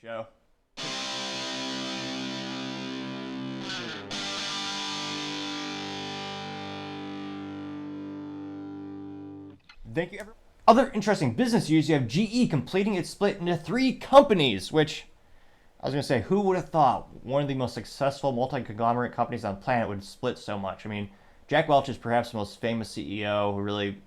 Show. Thank you, everyone. Other interesting business news, you have GE completing its split into 3 companies, which I was going to say, who would have thought one of the most successful multi-conglomerate companies on the planet would split so much? I mean, Jack Welch is perhaps the most famous CEO who really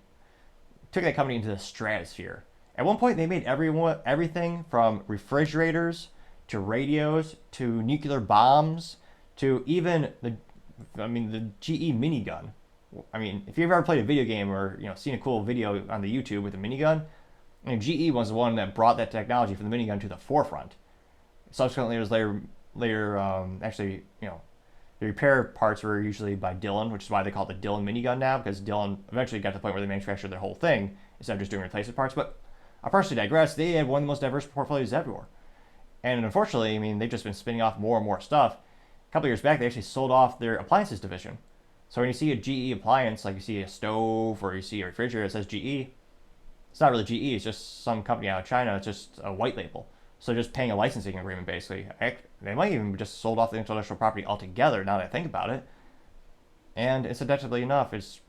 took that company into the stratosphere. At one point, they made everything from refrigerators to radios to nuclear bombs to even the GE minigun. I mean, if you've ever played a video game or seen a cool video on the YouTube with a minigun, GE was the one that brought that technology from the minigun to the forefront. Subsequently, it was later actually, the repair parts were usually by Dillon, which is why they call it the Dillon minigun now, because Dillon eventually got to the point where they manufactured their whole thing instead of just doing replacement parts. But I partially digress. They had one of the most diverse portfolios everywhere. And unfortunately, they've just been spinning off more and more stuff. A couple of years back, they actually sold off their appliances division. So when you see a GE appliance, like you see a stove or you see a refrigerator that says GE, it's not really GE. It's just some company out of China. It's just a white label. So just paying a licensing agreement, basically. They might even just sold off the intellectual property altogether, now that I think about it. And incidentally enough, it's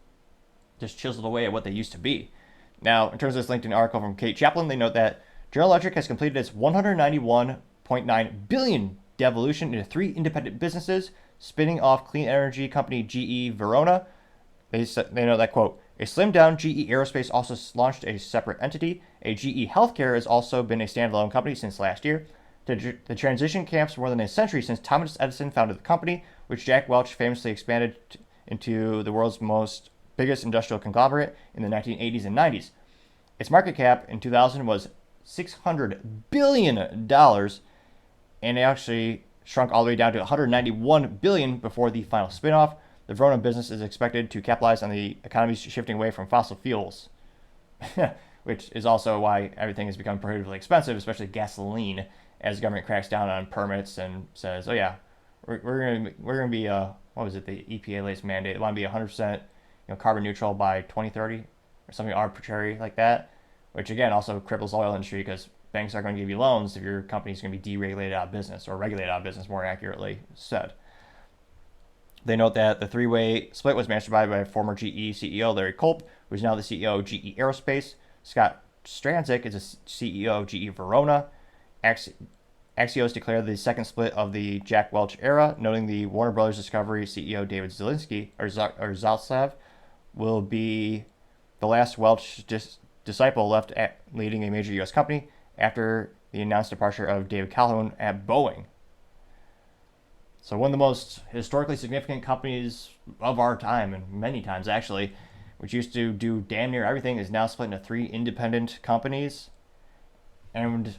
just chiseled away at what they used to be. Now, in terms of this LinkedIn article from Kate Chaplin, they note that General Electric has completed its $191.9 billion devolution into 3 independent businesses, spinning off clean energy company GE Verona. They note that, quote, a slimmed-down GE Aerospace also launched a separate entity. A GE Healthcare has also been a standalone company since last year. The transition camps more than a century since Thomas Edison founded the company, which Jack Welch famously expanded into the world's biggest industrial conglomerate in the 1980s and 90s. Its market cap in 2000 was $600 billion, and it actually shrunk all the way down to $191 billion before the final spinoff. The Verona business is expected to capitalize on the economy's shifting away from fossil fuels, which is also why everything has become prohibitively expensive, especially gasoline, as the government cracks down on permits and says, oh yeah, we're gonna be what was it, the EPA latest mandate? They want to be 100% carbon neutral by 2030 or something arbitrary like that, which again also cripples the oil industry because banks aren't going to give you loans if your company's going to be deregulated out of business, or regulated out of business, more accurately said. They note that the 3-way split was masterminded by former GE CEO Larry Culp, who is now the CEO of GE Aerospace. Scott Strazik is the CEO of GE Verona. Axios declared the second split of the Jack Welch era, noting the Warner Brothers Discovery CEO David Zaslav will be the last Welch disciple left leading a major U.S. company after the announced departure of David Calhoun at Boeing. So one of the most historically significant companies of our time, and many times actually, which used to do damn near everything, is now split into 3 independent companies. And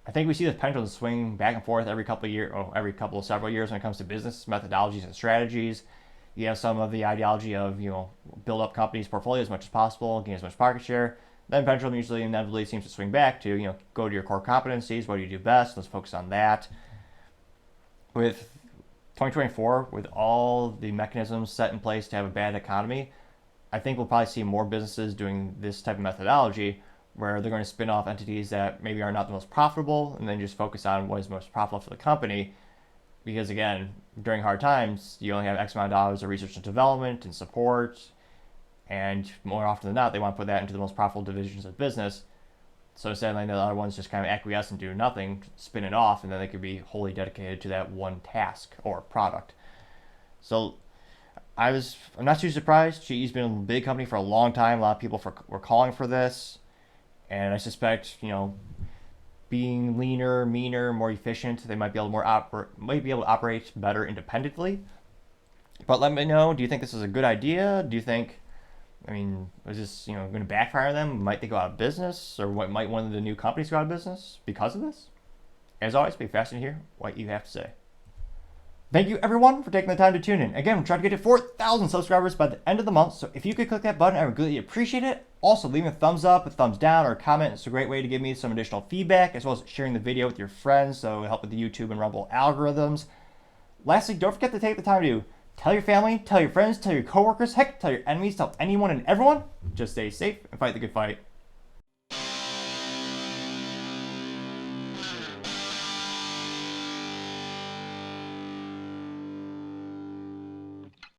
I think we see this pendulum swing back and forth every couple of several years when it comes to business methodologies and strategies. You have some of the ideology of, build up companies' portfolio as much as possible, gain as much market share. Then pendulum usually inevitably seems to swing back to, go to your core competencies. What do you do best? Let's focus on that. With 2024, with all the mechanisms set in place to have a bad economy, I think we'll probably see more businesses doing this type of methodology where they're going to spin off entities that maybe are not the most profitable and then just focus on what is most profitable for the company. Because again, during hard times, you only have X amount of dollars of research and development and support, and more often than not, they want to put that into the most profitable divisions of business. So instead of letting the other ones just kind of acquiesce and do nothing, spin it off, and then they could be wholly dedicated to that one task or product. So I'm not too surprised. GE's been a big company for a long time. A lot of people were calling for this, and I suspect being leaner, meaner, more efficient, they might be able to operate better independently. But let me know. Do you think this is a good idea? Do you think, is this going to backfire on them? Might they go out of business, or might one of the new companies go out of business because of this? As always, be fascinated to hear what you have to say. Thank you everyone for taking the time to tune in. Again, we're trying to get to 4,000 subscribers by the end of the month, so if you could click that button, I would greatly appreciate it. Also, leaving a thumbs up, a thumbs down, or a comment. It's a great way to give me some additional feedback, as well as sharing the video with your friends, so it'll help with the YouTube and Rumble algorithms. Lastly, don't forget to take the time to tell your family, tell your friends, tell your coworkers, heck, tell your enemies, tell anyone and everyone. Just stay safe and fight the good fight.